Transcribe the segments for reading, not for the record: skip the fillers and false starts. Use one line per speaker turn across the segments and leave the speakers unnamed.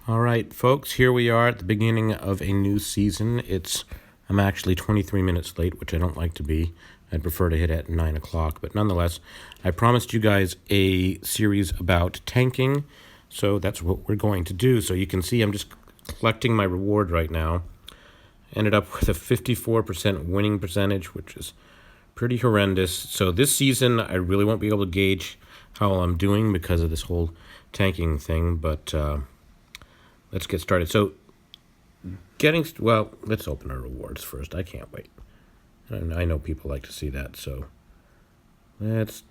All right, folks, here we are at the beginning of a new season. I'm actually 23 minutes late, which I don't like to be. I'd prefer to hit at 9 o'clock, but nonetheless, I promised you guys a series about tanking, so that's what we're going to do. So you can see I'm just collecting my reward right now. Ended up with a 54% winning percentage, which is pretty horrendous. So this season, I really won't be able to gauge how I'm doing because of this whole tanking thing, but let's get started. So, let's open our rewards first. I can't wait. And I know people like to see that, so let's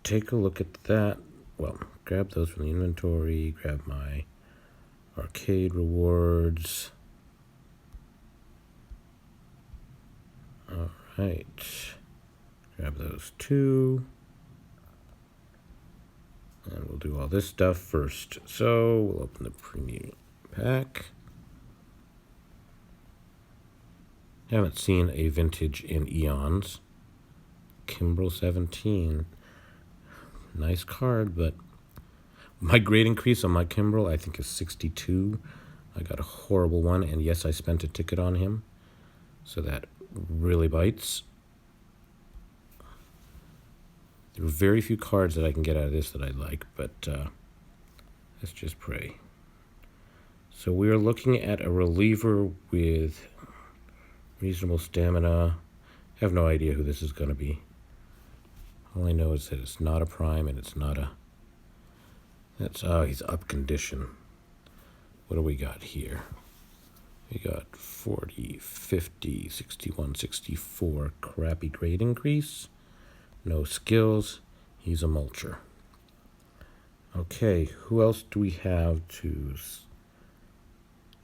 take a look at that. Well, grab those from the inventory, grab my arcade rewards. All right. Grab those two. And we'll do all this stuff first. So we'll open the premium pack. Haven't seen a vintage in eons. Kimbrel 17. Nice card, but my grade increase on my Kimbrel, I think, is 62. I got a horrible one, and yes, I spent a ticket on him. So that really bites. There are very few cards that I can get out of this that I like, but let's just pray. So we are looking at a reliever with reasonable stamina. I have no idea who this is going to be. All I know is that it's not a prime and it's not a... he's up condition. What do we got here? We got 40, 50, 61, 64. Crappy grade increase. No skills. He's a mulcher. Okay, who else do we have to...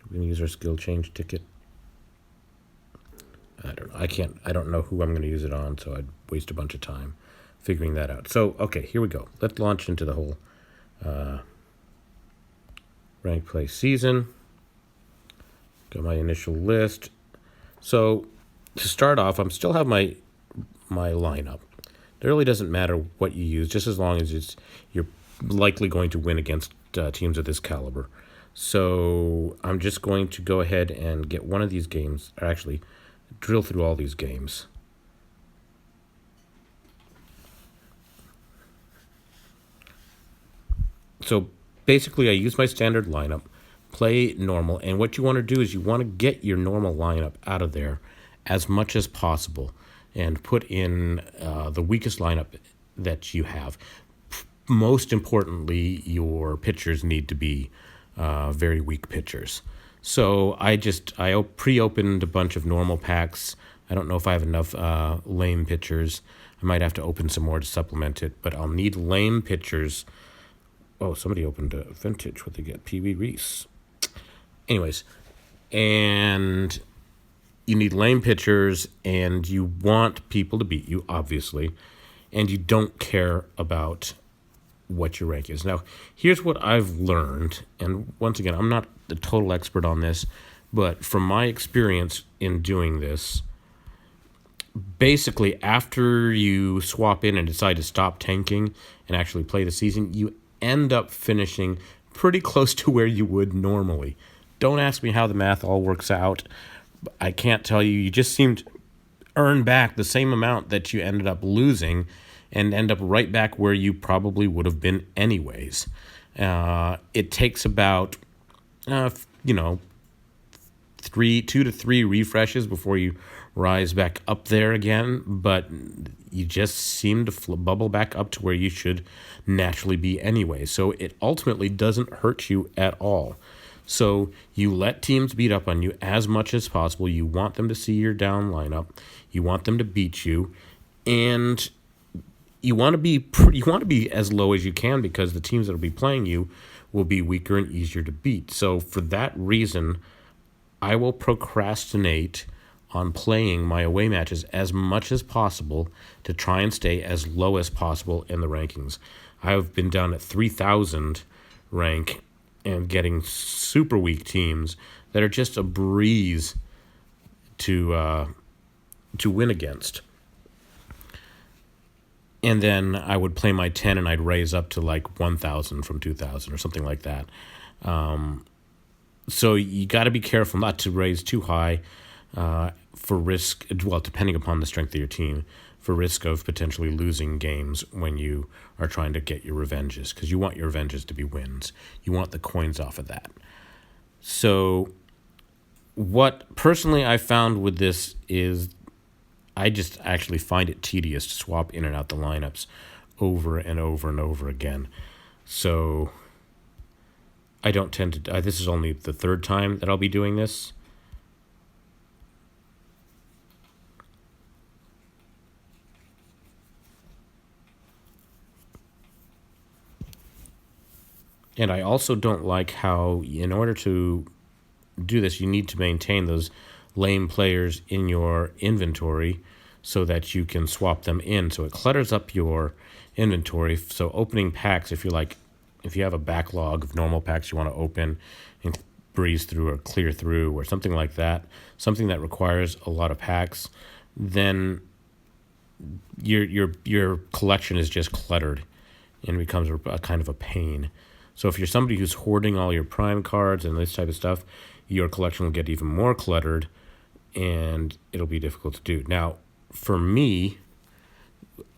We're going to use our skill change ticket. I don't know. I don't know who I'm going to use it on, so I'd waste a bunch of time figuring that out. So, okay, here we go. Let's launch into the whole ranked play season. Got my initial list. So, to start off, I'm still have my lineup. It really doesn't matter what you use, just as long as you're likely going to win against teams of this caliber. So I'm just going to go ahead and get one of these games, or actually drill through all these games. So basically I use my standard lineup, play normal, and what you want to do is you want to get your normal lineup out of there as much as possible and put in the weakest lineup that you have. Most importantly, your pitchers need to be very weak pitchers. So I pre-opened a bunch of normal packs. I don't know if I have enough lame pitchers. I might have to open some more to supplement it, but I'll need lame pitchers. Oh, somebody opened a vintage. What they get? Pee Wee Reese. Anyways, and you need lame pitchers, and you want people to beat you, obviously, and you don't care about what your rank is. Now, here's what I've learned, and once again, I'm not the total expert on this, but from my experience in doing this, basically, after you swap in and decide to stop tanking and actually play the season, you end up finishing pretty close to where you would normally. Don't ask me how the math all works out. I can't tell you. You just seem to earn back the same amount that you ended up losing and end up right back where you probably would have been anyways. It takes about, 2 to 3 refreshes before you rise back up there again, but you just seem to bubble back up to where you should naturally be anyway. So it ultimately doesn't hurt you at all. So you let teams beat up on you as much as possible. You want them to see your down lineup. You want them to beat you, and you want to be as low as you can because the teams that will be playing you will be weaker and easier to beat. So for that reason, I will procrastinate on playing my away matches as much as possible to try and stay as low as possible in the rankings. I've been down at 3,000 rank and getting super weak teams that are just a breeze to win against. And then I would play my 10 and I'd raise up to like 1,000 from 2,000 or something like that. So you got to be careful not to raise too high for risk, well, depending upon the strength of your team, for risk of potentially losing games when you are trying to get your revenges, because you want your revenges to be wins. You want the coins off of that. So what personally I found with this is I just actually find it tedious to swap in and out the lineups over and over and over again. So I don't tend to, this is only the third time that I'll be doing this. And I also don't like how, in order to do this, you need to maintain those lame players in your inventory so that you can swap them in. So it clutters up your inventory. So opening packs, if you have a backlog of normal packs you want to open and breeze through or clear through or something like that, something that requires a lot of packs, then your collection is just cluttered and becomes a kind of a pain. So if you're somebody who's hoarding all your prime cards and this type of stuff, your collection will get even more cluttered and it'll be difficult to do. Now, for me,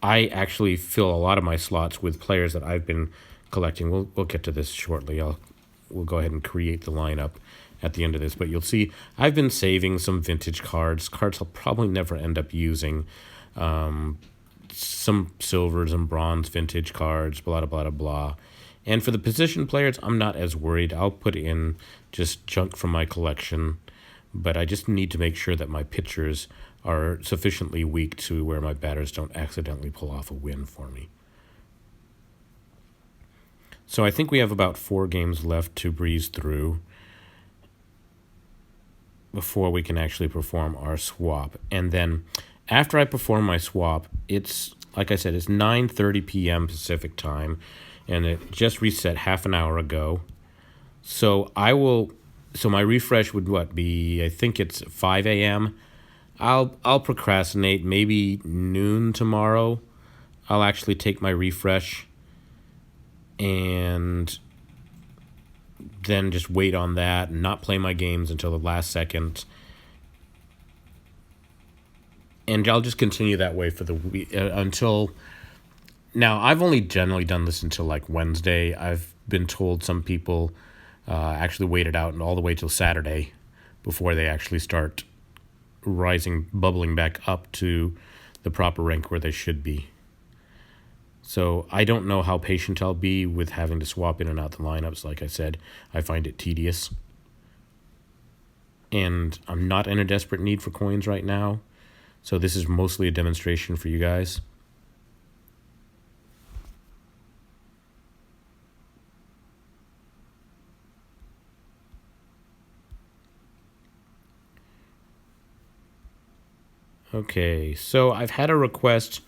I actually fill a lot of my slots with players that I've been collecting. We'll get to this shortly. We'll go ahead and create the lineup at the end of this. But you'll see I've been saving some vintage cards I'll probably never end up using. Some silvers and bronze vintage cards, blah, blah, blah, blah. And for the position players, I'm not as worried. I'll put in just junk from my collection, but I just need to make sure that my pitchers are sufficiently weak to where my batters don't accidentally pull off a win for me. So I think we have about 4 games left to breeze through before we can actually perform our swap. And then after I perform my swap, it's, like I said, it's 9:30 p.m. Pacific time, and it just reset half an hour ago. So my refresh would be, I think it's 5 a.m. I'll procrastinate, maybe noon tomorrow. I'll actually take my refresh and then just wait on that and not play my games until the last second. And I'll just continue that way for the week until. Now, I've only generally done this until like Wednesday. I've been told some people actually waited out and all the way till Saturday before they actually start bubbling back up to the proper rank where they should be. So I don't know how patient I'll be with having to swap in and out the lineups. Like I said, I find it tedious. And I'm not in a desperate need for coins right now. So this is mostly a demonstration for you guys. Okay, so I've had a request.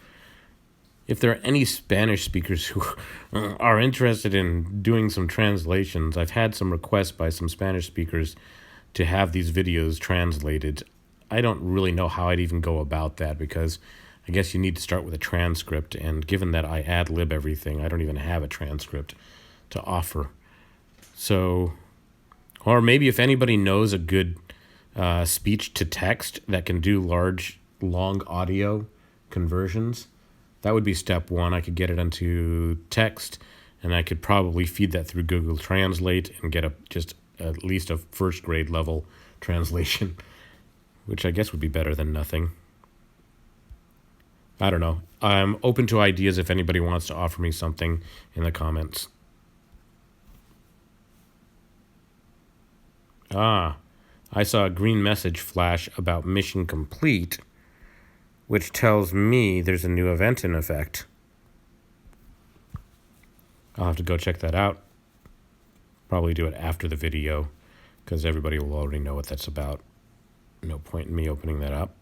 If there are any Spanish speakers who are interested in doing some translations, I've had some requests by some Spanish speakers to have these videos translated. I don't really know how I'd even go about that because I guess you need to start with a transcript, and given that I ad-lib everything, I don't even have a transcript to offer. So, or maybe if anybody knows a good speech-to-text that can do long audio conversions, that would be step one. I could get it into text, and I could probably feed that through Google Translate and get just at least a first grade level translation, which I guess would be better than nothing. I don't know. I'm open to ideas if anybody wants to offer me something in the comments. I saw a green message flash about mission complete, which tells me there's a new event in effect. I'll have to go check that out. Probably do it after the video, because everybody will already know what that's about. No point in me opening that up.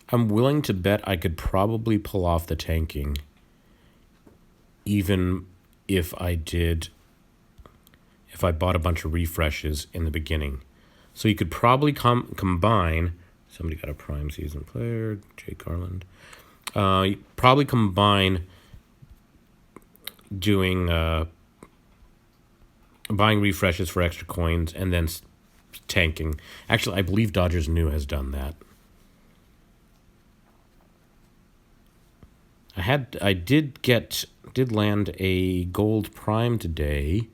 I'm willing to bet I could probably pull off the tanking, even if I bought a bunch of refreshes in the beginning. So you could probably combine. Somebody got a prime season player, Jake Garland. You probably combine doing buying refreshes for extra coins and then tanking. Actually, I believe Dodgers New has done that. I did land a gold prime today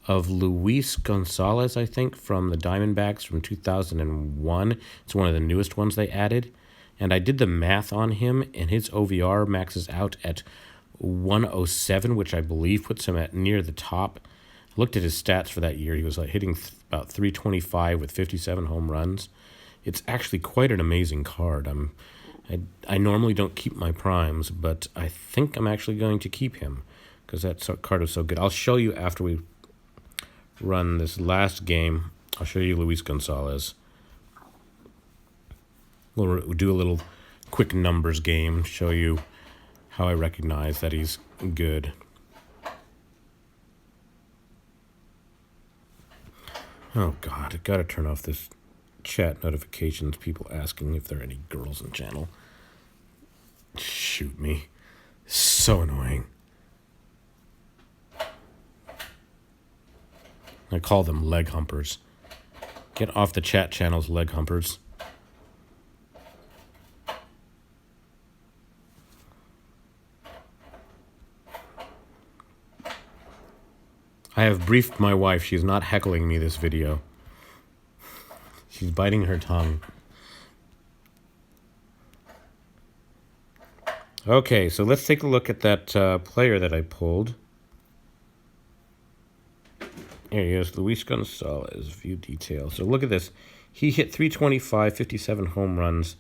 of Luis Gonzalez, I think, from the Diamondbacks from 2001. It's one of the newest ones they added. And I did the math on him, and his OVR maxes out at 107, which I believe puts him at near the top. I looked at his stats for that year. He was hitting about 325 with 57 home runs. It's actually quite an amazing card. I normally don't keep my primes, but I think I'm actually going to keep him because that card was so good. I'll show you after we run this last game. I'll show you Luis Gonzalez. We'll do a little quick numbers game, show you how I recognize that he's good. Oh, God, I got to turn off this chat notifications, people asking if there are any girls in the channel. Shoot me. So annoying. I call them leg humpers. Get off the chat channels, leg humpers. I have briefed my wife. She's not heckling me this video. She's biting her tongue. Okay, so let's take a look at that player that I pulled. Here he is, Luis Gonzalez, view detail. So look at this. He hit 325, 57 home runs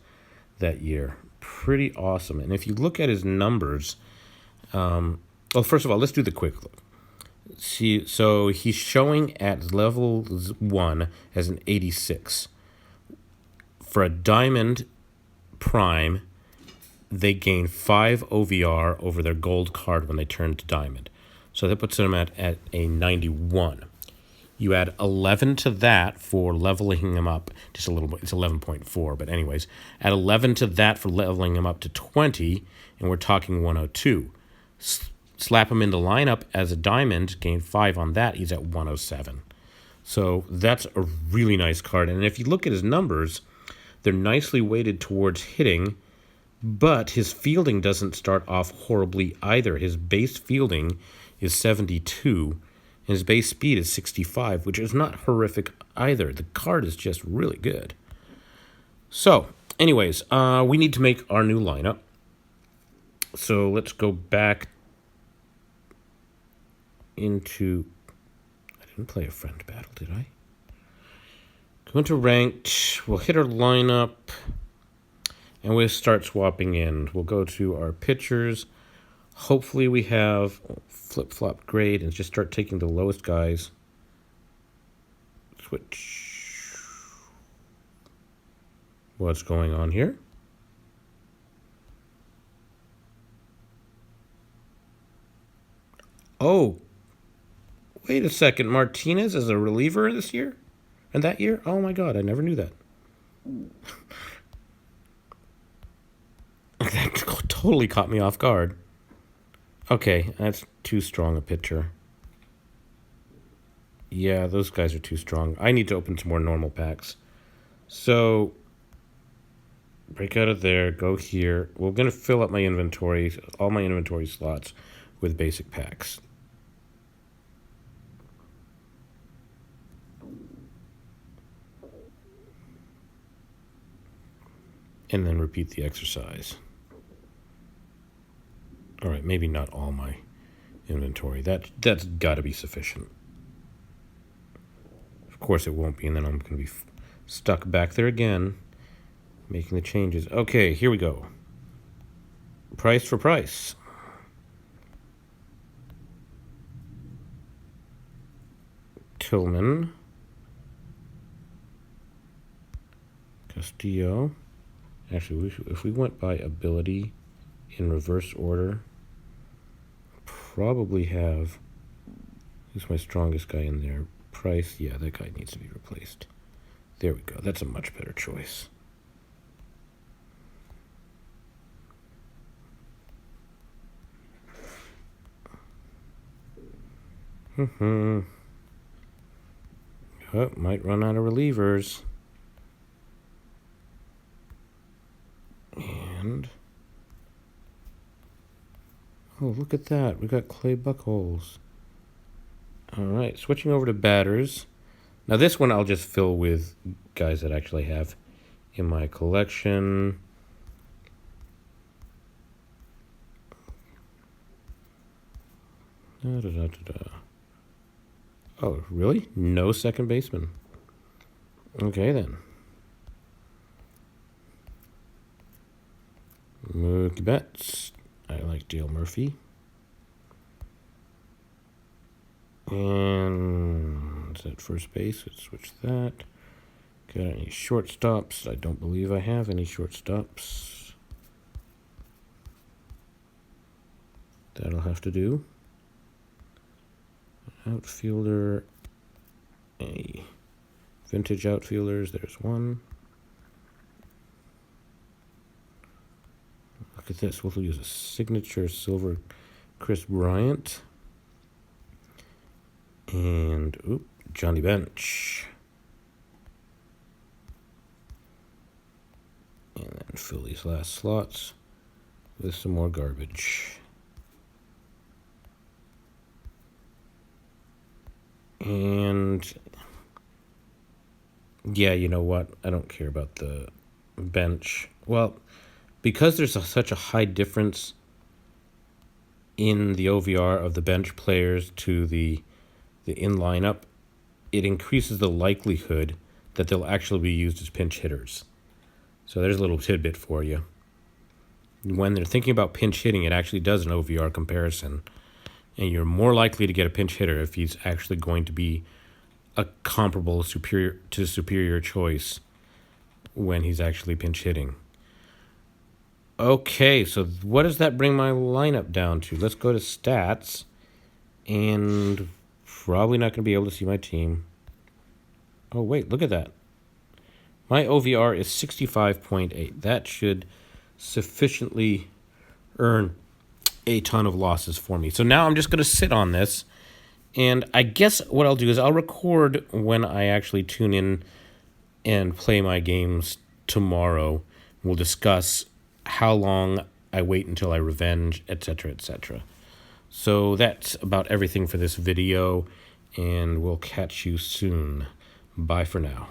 that year. Pretty awesome. And if you look at his numbers, well, first of all, let's do the quick look. See, so he's showing at level 1 as an 86. For a diamond prime, they gain 5 OVR over their gold card when they turn to diamond. So that puts them at a 91. You add 11 to that for leveling him up just a little bit. It's 11.4, but anyways, add 11 to that for leveling him up to 20, and we're talking 102. Slap him in the lineup as a diamond, gain 5 on that, he's at 107. So that's a really nice card. And if you look at his numbers, they're nicely weighted towards hitting, but his fielding doesn't start off horribly either. His base fielding is 72, and his base speed is 65, which is not horrific either. The card is just really good. So, anyways, we need to make our new lineup. So let's go back into... I didn't play a friend battle, did I? Go into ranked. We'll hit our lineup, and we'll start swapping in. We'll go to our pitchers. Hopefully we have flip-flop grade and just start taking the lowest guys. Switch. What's going on here? Oh, wait a second. Martinez is a reliever this year? And that year? Oh my God, I never knew that. That totally caught me off guard. Okay, that's too strong a pitcher. Yeah, those guys are too strong. I need to open some more normal packs. So, break out of there, go here. We're going to fill up my inventory, all my inventory slots with basic packs. And then repeat the exercise. All right, maybe not all my inventory. That's got to be sufficient. Of course it won't be, and then I'm going to be stuck back there again, making the changes. Okay, here we go. Price for price. Tillman. Castillo. Actually, if we went by ability in reverse order, probably have, who's my strongest guy in there? Price, yeah, that guy needs to be replaced. There we go. That's a much better choice. Oh, might run out of relievers. And oh, look at that. We got Clay Buchholz. All right, switching over to batters. Now this one I'll just fill with guys that I actually have in my collection. Oh, really? No second baseman. Okay, then. Mookie Betts. I like Dale Murphy. And at first base, let's switch that. Got any shortstops? I don't believe I have any shortstops. That'll have to do. Outfielder. A vintage outfielders. There's one. Look at this. We'll use a signature silver Chris Bryant. And, Johnny Bench. And then fill these last slots with some more garbage. And, yeah, you know what? I don't care about the bench. Well, because there's such a high difference in the OVR of the bench players to the in lineup, it increases the likelihood that they'll actually be used as pinch hitters. So there's a little tidbit for you. When they're thinking about pinch hitting, it actually does an OVR comparison. And you're more likely to get a pinch hitter if he's actually going to be a comparable superior choice when he's actually pinch hitting. Okay, so what does that bring my lineup down to? Let's go to stats. And probably not going to be able to see my team. Oh, wait, look at that. My OVR is 65.8. That should sufficiently earn a ton of losses for me. So now I'm just going to sit on this. And I guess what I'll do is I'll record when I actually tune in and play my games tomorrow. We'll discuss how long I wait until I revenge, etc., etc. So that's about everything for this video, and we'll catch you soon. Bye for now.